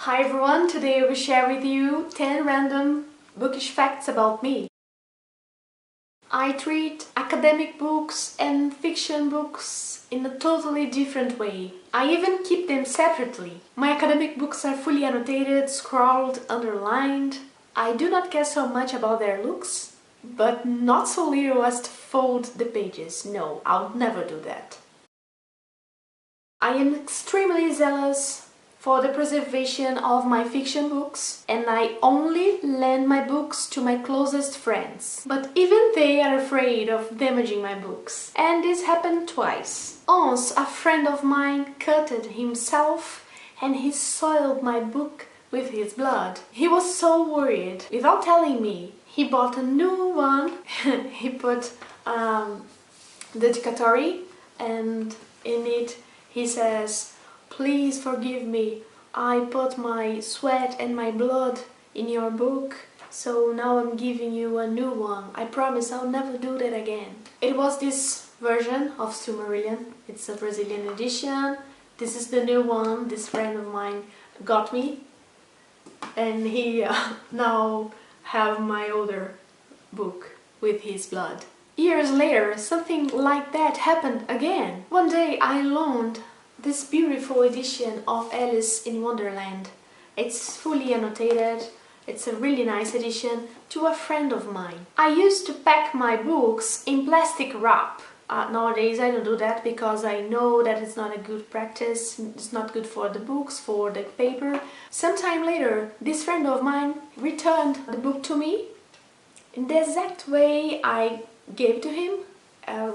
Hi everyone, today I will share with you 10 random bookish facts about me. I treat academic books and fiction books in a totally different way. I even keep them separately. My academic books are fully annotated, scrawled, underlined. I do not care so much about their looks, but not so little as to fold the pages. No, I'll never do that. I am extremely zealous for the preservation of my fiction books, and I only lend my books to my closest friends. But even they are afraid of damaging my books. And this happened twice. Once a friend of mine cutted himself and he soiled my book with his blood. He was so worried. Without telling me, he bought a new one. He put dedicatory, and in it he says, "Please forgive me, I put my sweat and my blood in your book, so now I'm giving you a new one. I promise I'll never do that again." It was this version of Silmarillion. It's a Brazilian edition. This is the new one this friend of mine got me, and he now have my older book with his blood. Years later, something like that happened again. One day I loaned this beautiful edition of Alice in Wonderland. It's fully annotated, it's a really nice edition, to a friend of mine. I used to pack my books in plastic wrap. Nowadays I don't do that because I know that it's not a good practice, it's not good for the books, for the paper. Sometime later, this friend of mine returned the book to me in the exact way I gave to him,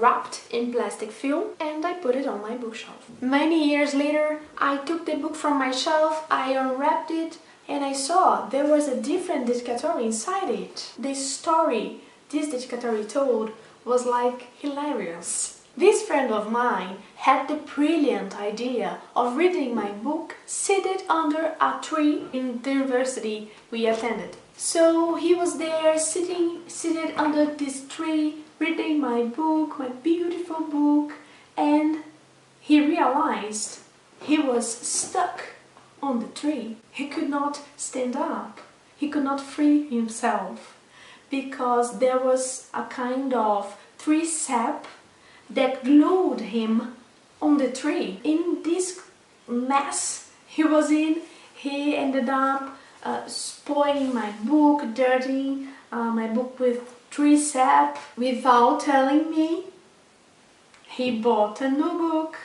wrapped in plastic film, and I put it on my bookshelf. Many years later, I took the book from my shelf, I unwrapped it, and I saw there was a different dedicatory inside it. The story this dedicatory told was like hilarious. This friend of mine had the brilliant idea of reading my book seated under a tree in the university we attended. So he was there seated under this tree, reading my book, my beautiful book, and he realized he was stuck on the tree. He could not stand up. He could not free himself because there was a kind of tree sap that glued him on the tree. In this mess he was in, he ended up spoiling my book, dirtying my book with tree sap. Without telling me, he bought a new book.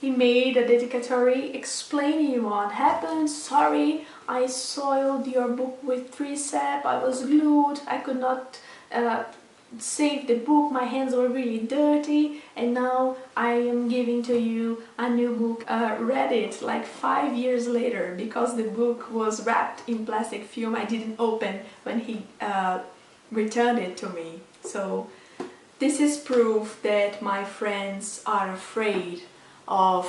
He made a dedicatory explaining what happened. "Sorry, I soiled your book with tree sap. I was glued. I could not save the book. My hands were really dirty, and now I am giving to you a new book." Read it like 5 years later because the book was wrapped in plastic film. I didn't open when he returned it to me. So this is proof that my friends are afraid of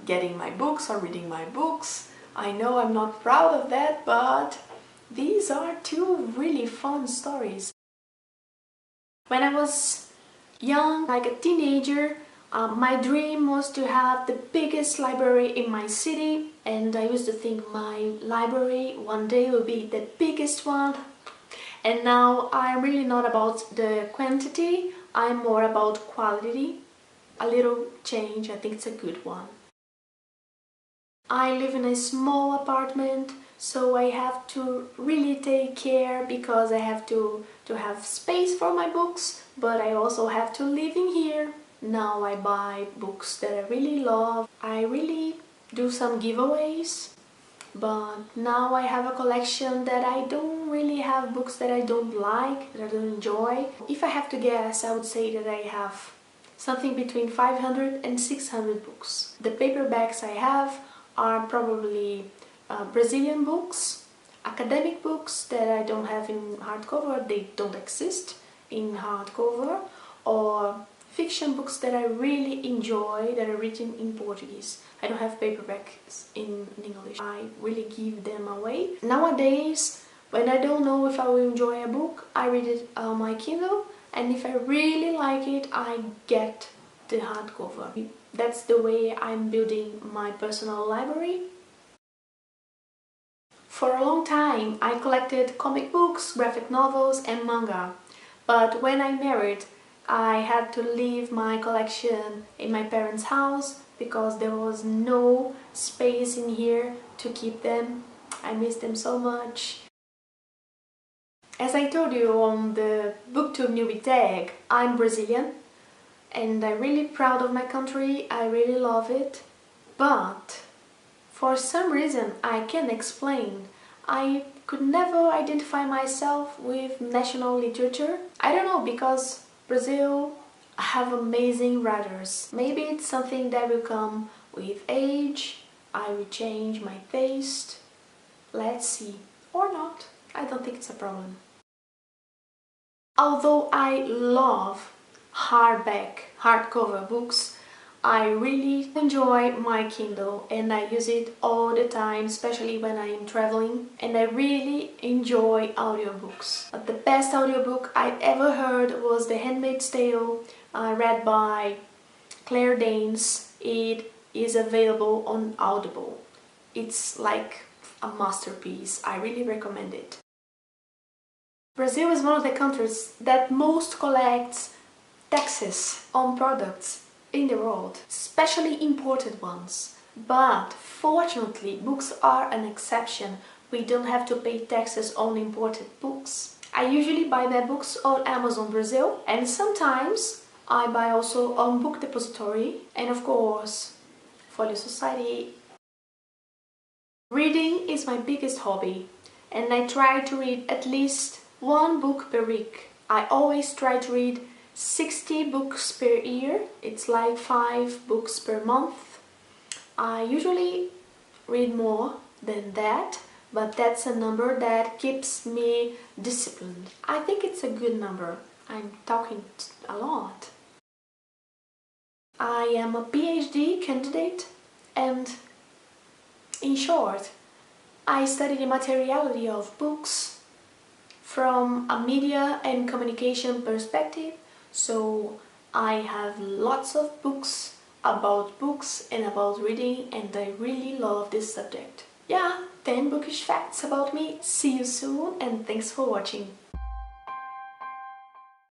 getting my books or reading my books. I know I'm not proud of that, but these are two really fun stories. When I was young, like a teenager, my dream was to have the biggest library in my city, and I used to think my library one day will be the biggest one. And now I'm really not about the quantity, I'm more about quality. A little change, I think it's a good one. I live in a small apartment, so I have to really take care because I have to have space for my books, but I also have to live in here. Now I buy books that I really love. I really do some giveaways, but now I have a collection that I don't really have books that I don't like, that I don't enjoy. If I have to guess, I would say that I have something between 500 and 600 books. The paperbacks I have are probably Brazilian books, academic books that I don't have in hardcover, they don't exist in hardcover, or fiction books that I really enjoy that are written in Portuguese. I don't have paperbacks in English. I really give them away. Nowadays, when I don't know if I will enjoy a book, I read it on my Kindle, and if I really like it, I get the hardcover. That's the way I'm building my personal library. For a long time I collected comic books, graphic novels and manga. But when I married, I had to leave my collection in my parents' house because there was no space in here to keep them. I miss them so much. As I told you on the BookTube newbie tag, I'm Brazilian and I'm really proud of my country, I really love it. But for some reason I can't explain, I could never identify myself with national literature. I don't know, because Brazil have amazing writers. Maybe it's something that will come with age, I will change my taste. Let's see. Or not. I don't think it's a problem. Although I love hardcover books, I really enjoy my Kindle and I use it all the time, especially when I am traveling, and I really enjoy audiobooks. But the best audiobook I ever heard was The Handmaid's Tale, read by Claire Danes. It is available on Audible. It's like a masterpiece. I really recommend it. Brazil is one of the countries that most collects taxes on products in the world, especially imported ones. But fortunately, books are an exception. We don't have to pay taxes on imported books. I usually buy my books on Amazon Brazil, and sometimes I buy also on Book Depository and of course Folio Society. Reading is my biggest hobby and I try to read at least one book per week. I always try to read 60 books per year. It's like 5 books per month. I usually read more than that, but that's a number that keeps me disciplined. I think it's a good number. I'm talking a lot. I am a PhD candidate and, in short, I study the materiality of books from a media and communication perspective, so I have lots of books and about reading, and I really love this subject. Yeah, 10 bookish facts about me. See you soon and thanks for watching.